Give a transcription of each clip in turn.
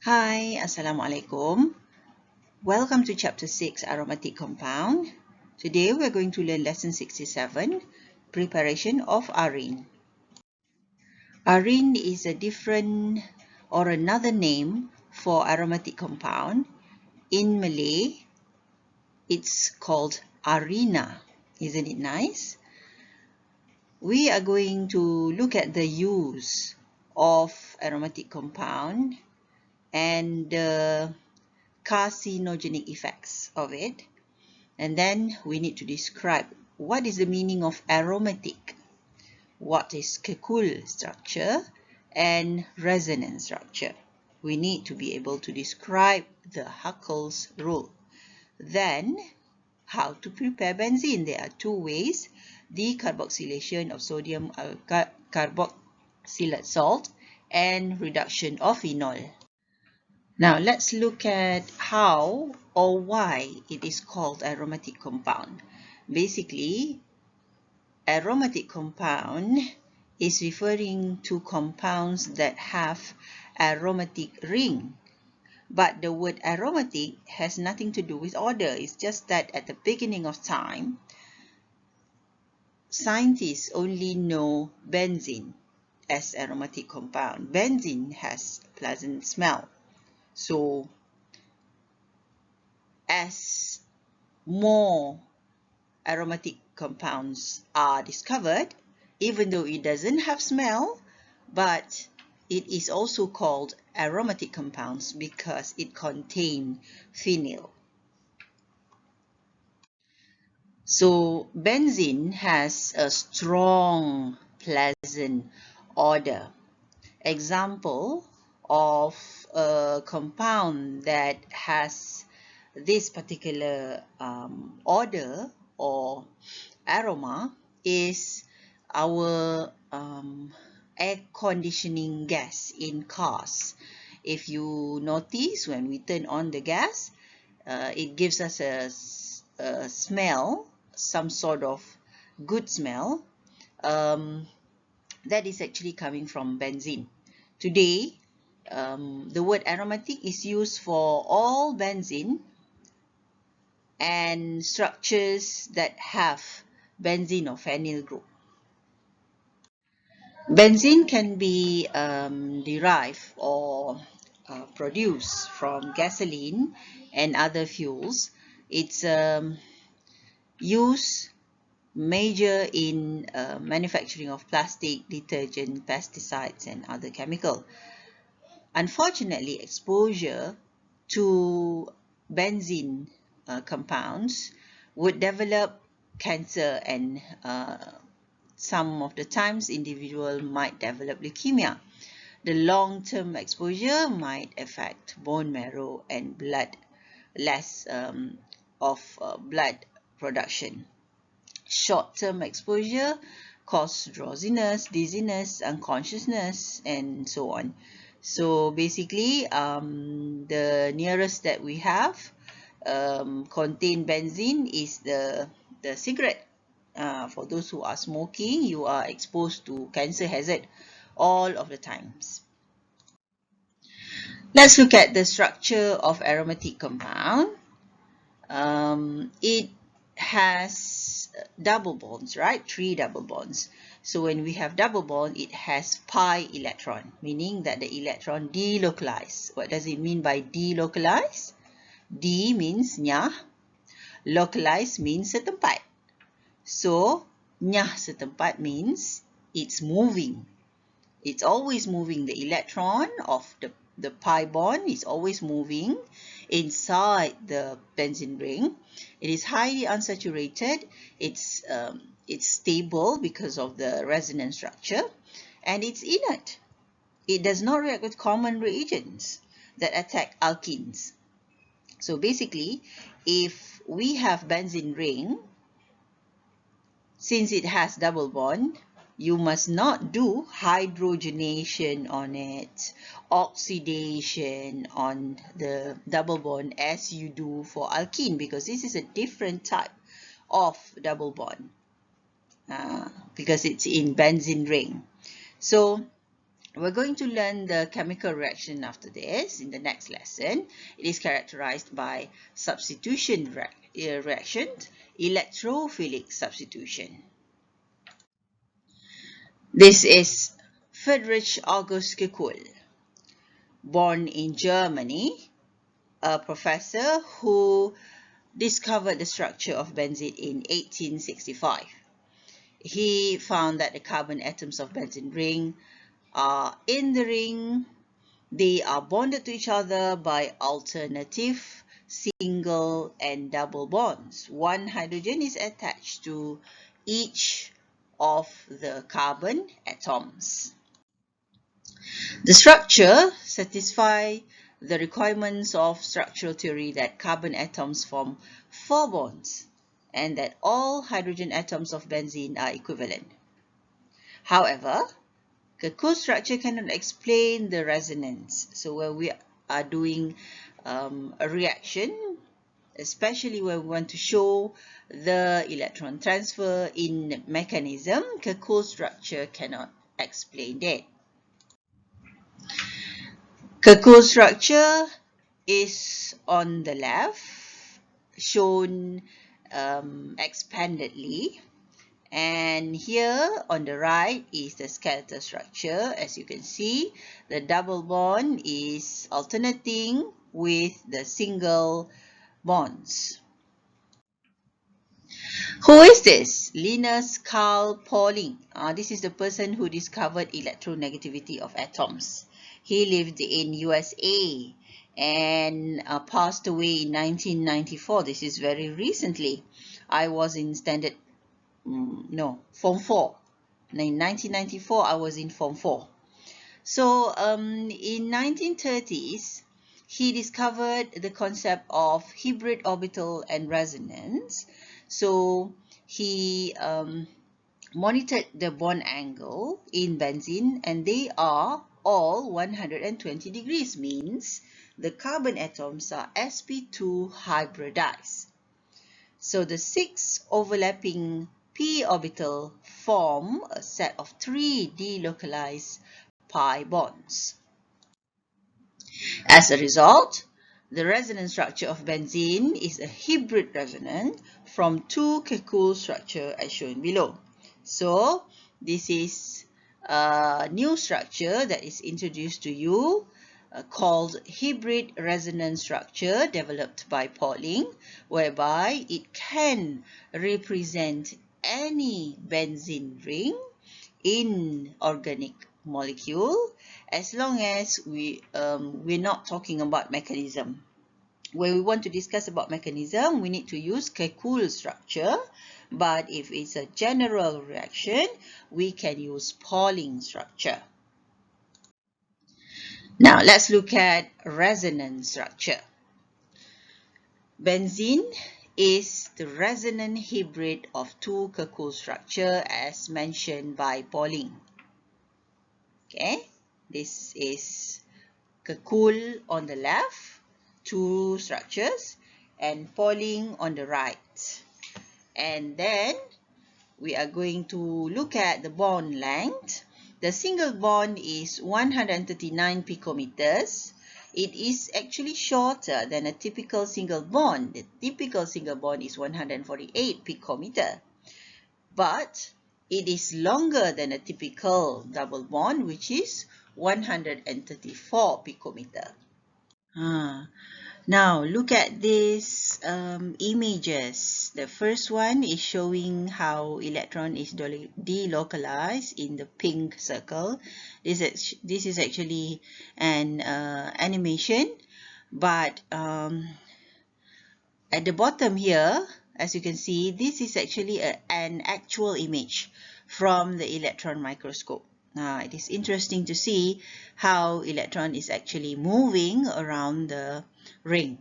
Hi, Assalamualaikum. Welcome to Chapter 6, Aromatic Compound. Today we're going to learn Lesson 67, Preparation of Arene. Arene is a different or another name for aromatic compound. In Malay, it's called arena. Isn't it nice? We are going to look at the use of aromatic compound and the carcinogenic effects of it, and then we need to describe what is the meaning of aromatic, what is Kekule structure and resonance structure. We need to be able to describe the Huckel's rule. Then how to prepare benzene. There are two ways: decarboxylation of sodium carboxylate salt and reduction of phenol. Now let's look at how or why it is called aromatic compound. Basically, aromatic compound is referring to compounds that have aromatic ring. But the word aromatic has nothing to do with order. It's just that at the beginning of time, scientists only know benzene as aromatic compound. Benzene has pleasant smell. So as more aromatic compounds are discovered, even though it doesn't have smell, but it is also called aromatic compounds because it contains phenyl. So benzene has a strong, pleasant odor. Example of a compound that has this particular odor or aroma is our air conditioning gas in cars. If you notice, when we turn on the gas, it gives us a smell, some sort of good smell, that is actually coming from benzene. Today, the word aromatic is used for all benzene and structures that have benzene or phenyl group. Benzene can be derived or produced from gasoline and other fuels. It's used major in manufacturing of plastic, detergent, pesticides, and other chemical. Unfortunately, exposure to benzene compounds would develop cancer, and some of the times individual might develop leukemia. The long-term exposure might affect bone marrow and blood, less of blood production. Short-term exposure cause drowsiness, dizziness, unconsciousness, and so on. So basically, the nearest that we have contain benzene is the cigarette. For those who are smoking, you are exposed to cancer hazard all of the times. Let's look at the structure of aromatic compound. It has double bonds, right? 3 double bonds. So when we have double bond, it has pi electron, meaning that the electron delocalize. What does it mean by delocalize? D means nyah, localize means setempat. So nyah setempat means it's moving. It's always moving. The electron of the pi bond is always moving inside the benzene ring. It is highly unsaturated. It's stable because of the resonance structure, and it's inert. It does not react with common reagents that attack alkenes. So basically, if we have benzene ring, since it has double bond, you must not do hydrogenation on it, oxidation on the double bond as you do for alkene, because this is a different type of double bond because it's in benzene ring. So We're going to learn the chemical reaction after this in the next lesson. It is characterized by substitution reaction, electrophilic substitution. This is Friedrich August Kekule, born in Germany, a professor who discovered the structure of benzene in 1865. He found that the carbon atoms of benzene ring are in the ring. They are bonded to each other by alternative single and double bonds. One hydrogen is attached to each of the carbon atoms. The structure satisfies the requirements of structural theory that carbon atoms form 4 bonds and that all hydrogen atoms of benzene are equivalent. However, Kekule structure cannot explain the resonance. So when we are doing a reaction, especially when we want to show the electron transfer in mechanism, Kekule structure cannot explain that. Kekule structure is on the left, shown expandedly. And here on the right is the skeletal structure. As you can see, the double bond is alternating with the single bonds. Who is this? Linus Carl Pauling. This is the person who discovered electronegativity of atoms. He lived in USA and passed away in 1994. This is very recently. I was in Form 4. In 1994, I was in Form 4. So in 1930s, he discovered the concept of hybrid orbital and resonance. So he monitored the bond angle in benzene, and they are all 120 degrees, means the carbon atoms are sp2 hybridized. So the 6 overlapping p orbital form a set of 3 delocalized pi bonds. As a result, the resonance structure of benzene is a hybrid resonance from 2 Kekule structure as shown below. So this is a new structure that is introduced to you called hybrid resonance structure developed by Pauling, whereby it can represent any benzene ring in organic molecule as long as we're not talking about mechanism. When we want to discuss about mechanism, we need to use Kekule structure, but if it's a general reaction, we can use Pauling structure. Now let's look at resonance structure. Benzene is the resonant hybrid of 2 Kekule structure as mentioned by Pauling. Okay, this is Kekule on the left, 2 structures, and Pauling on the right. And then we are going to look at the bond length. The single bond is 139 picometers. It is actually shorter than a typical single bond. The typical single bond is 148 picometer. But it is longer than a typical double bond, which is 134 picometer. Now look at these images. The first one is showing how electron is delocalized in the pink circle. This is actually an animation, but at the bottom here, as you can see, this is actually an actual image from the electron microscope. Now it is interesting to see how electron is actually moving around the ring.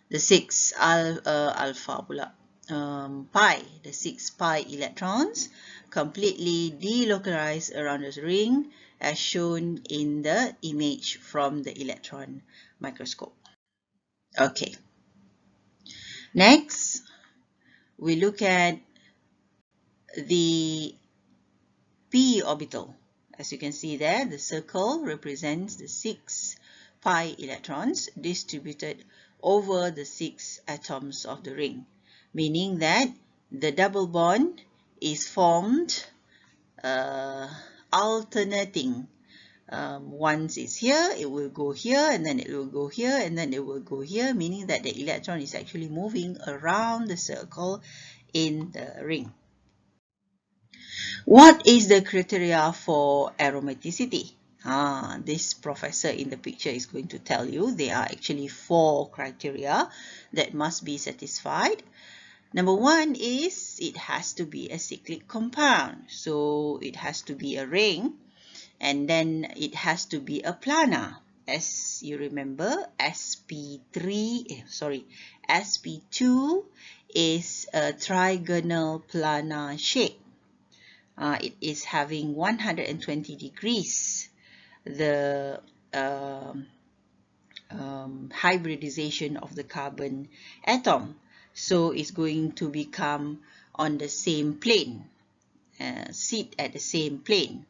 The 6 alpha pi, the 6 pi electrons completely delocalized around the ring as shown in the image from the electron microscope. Okay. Next, we look at the p orbital. As you can see there, the circle represents the 6 pi electrons distributed over the 6 atoms of the ring, meaning that the double bond is formed alternating. Once it's here, it will go here, and then it will go here, and then it will go here, meaning that the electron is actually moving around the circle in the ring. What is the criteria for aromaticity? This professor in the picture is going to tell you there are actually 4 criteria that must be satisfied. Number 1 is it has to be a cyclic compound. So it has to be a ring, and then it has to be a planar. As you remember, sp2 is a trigonal planar shape. It is having 120 degrees. The hybridization of the carbon atom. So it's going to become on the same plane, sit at the same plane.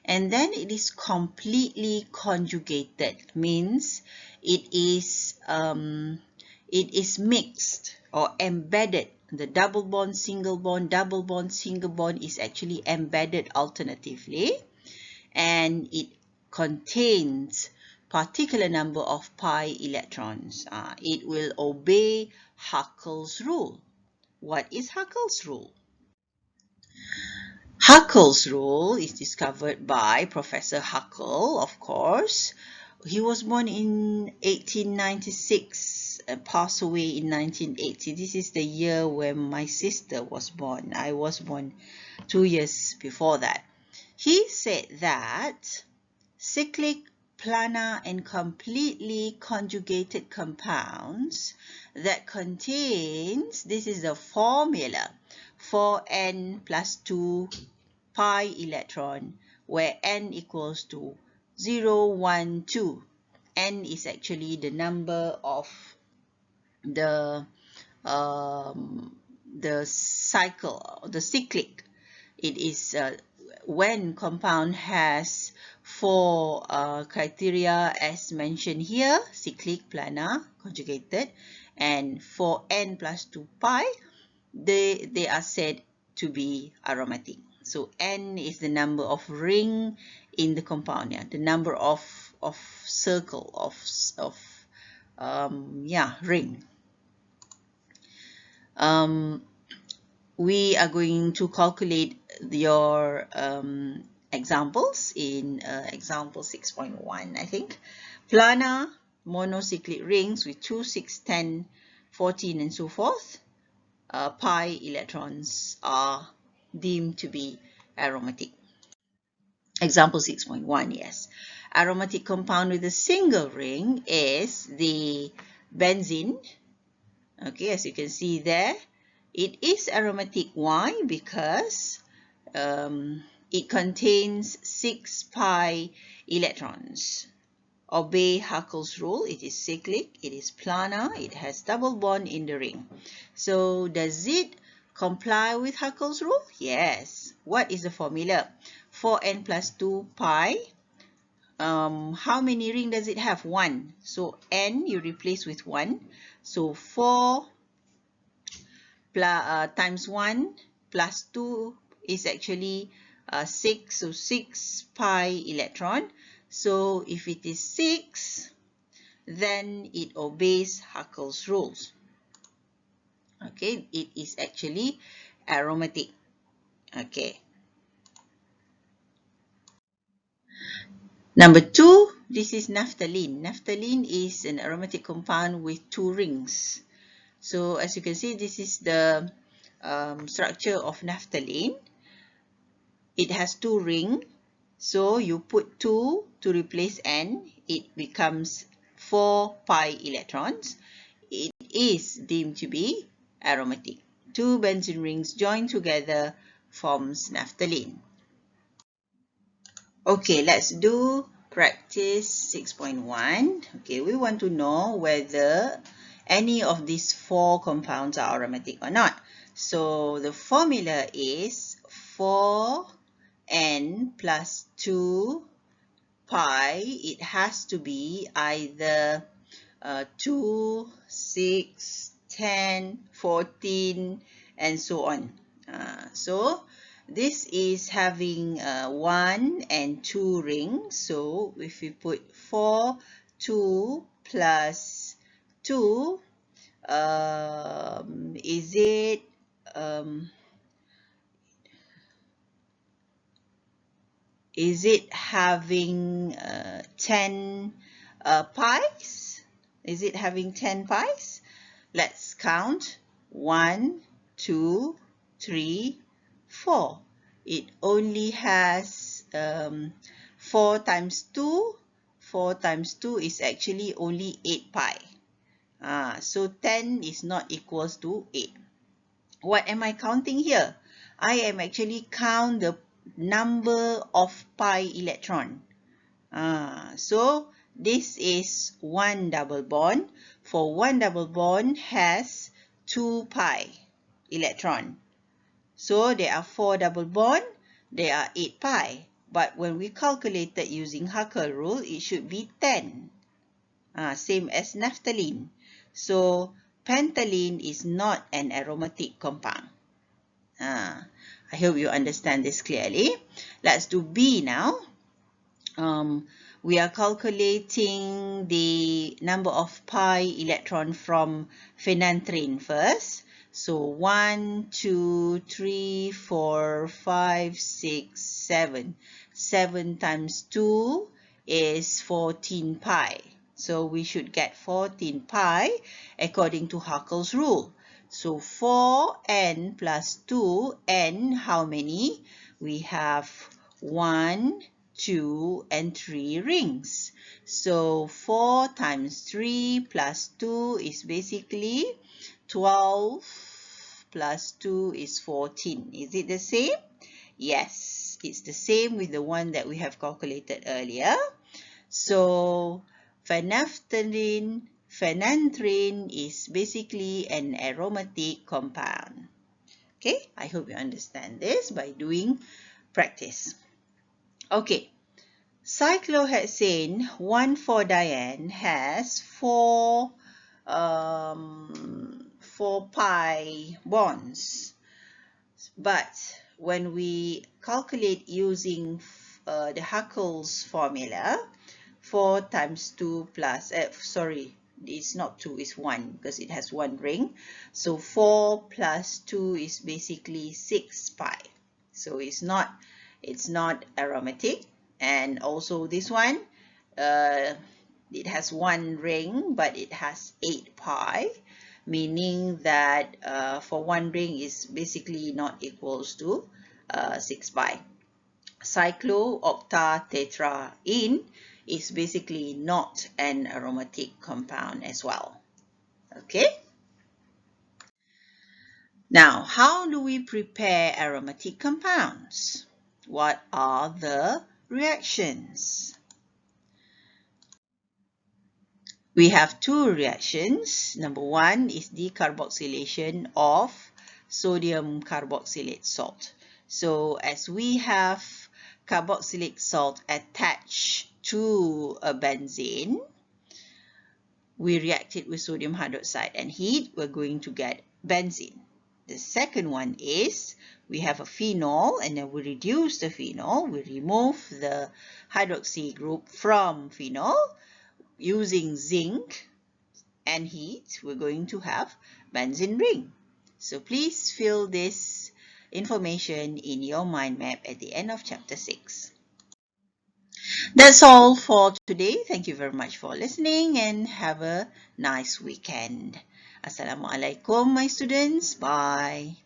And then it is completely conjugated, means it is mixed or embedded. The double bond, single bond, double bond, single bond is actually embedded alternatively, and it contains particular number of pi electrons. It will obey Huckel's rule. What is Huckel's rule? Huckel's rule is discovered by Professor Huckel, of course. He was born in 1896 and passed away in 1980. This is the year when my sister was born. I was born 2 years before that. He said that cyclic, planar, and completely conjugated compounds that contains, this is the formula, 4n plus 2 pi electron, where n equals to 0, 1, 2. N is actually the number of the cycle, the cyclic. It is when compound has 4 criteria as mentioned here: cyclic, planar, conjugated, and for n plus 2 pi, they are said to be aromatic. So n is the number of ring in the compound, the number of circle ring. We are going to calculate your examples in example 6.1, I think. Planar monocyclic rings with 2, 6, 10, 14, and so forth. Pi electrons are deemed to be aromatic. Example 6.1, yes. Aromatic compound with a single ring is the benzene. Okay, as you can see there, it is aromatic. Why? Because it contains 6 pi electrons. Obey Huckel's rule. It is cyclic, it is planar, it has double bond in the ring. So does it comply with Huckel's rule? Yes. What is the formula? 4n plus 2 pi. How many ring does it have? 1. So n you replace with 1. So 4 times 1 plus 2 is actually 6. So 6 pi electron. So if it is 6, then it obeys Huckel's rules. Okay, it is actually aromatic. Okay. Number 2, this is naphthalene. Naphthalene is an aromatic compound with 2 rings. So as you can see, this is the structure of naphthalene. It has 2 rings. So you put 2 to replace n, it becomes 4 pi electrons. It is deemed to be aromatic. 2 benzene rings joined together forms naphthalene. Okay, let's do practice 6.1. Okay, we want to know whether any of these 4 compounds are aromatic or not. So the formula is 4 n plus 2 pi, it has to be either 2, 6, 10, 14, and so on. So this is having 1 and 2 rings. So if we put 4, 2 plus 2, is it having 10 pies? Is it having 10 pies? Let's count. 1, 2, 3, 4. It only has 4 times 2. 4 times 2 is actually only 8 pi. So 10 is not equals to 8. What am I counting here? I am actually count the number of pi electron. So this is one double bond. For one double bond has 2 pi electron. So there are 4 double bond, there are 8 pi. But when we calculate it using Huckel rule, it should be 10. Same as naphthalene. So pentylene is not an aromatic compound. I hope you understand this clearly. Let's do B now. We are calculating the number of pi electron from phenanthrene first. So 1, 2, 3, 4, 5, 6, 7. 7 times 2 is 14 pi. So we should get 14 pi according to Huckel's rule. So 4n plus 2n, how many? We have 1, 2, and 3 rings. So 4 times 3 plus 2 is basically 12 plus 2 is 14. Is it the same? Yes, it's the same with the one that we have calculated earlier. So phenanthrene is basically an aromatic compound. Okay, I hope you understand this by doing practice. Okay, cyclohexane 1,4-diene has 4 pi bonds. But when we calculate using the Huckel's formula, 4 times 2 plus, it's not 2, it's 1 because it has 1 ring. So 4 plus 2 is basically 6 pi. So it's not aromatic. And also this one, it has 1 ring, but it has 8 pi, meaning that for 1 ring is basically not equals to 6 pi. Cyclooctatetraene is basically not an aromatic compound as well. Okay? Now, how do we prepare aromatic compounds? What are the reactions? We have 2 reactions. Number 1 is decarboxylation of sodium carboxylate salt. So as we have carboxylic salt attached to a benzene, we react it with sodium hydroxide and heat, we're going to get benzene. The second one is we have a phenol and then we reduce the phenol. We remove the hydroxy group from phenol. Using zinc and heat, we're going to have benzene ring. So please fill this information in your mind map at the end of chapter 6. That's all for today. Thank you very much for listening and have a nice weekend. Assalamualaikum, my students. Bye.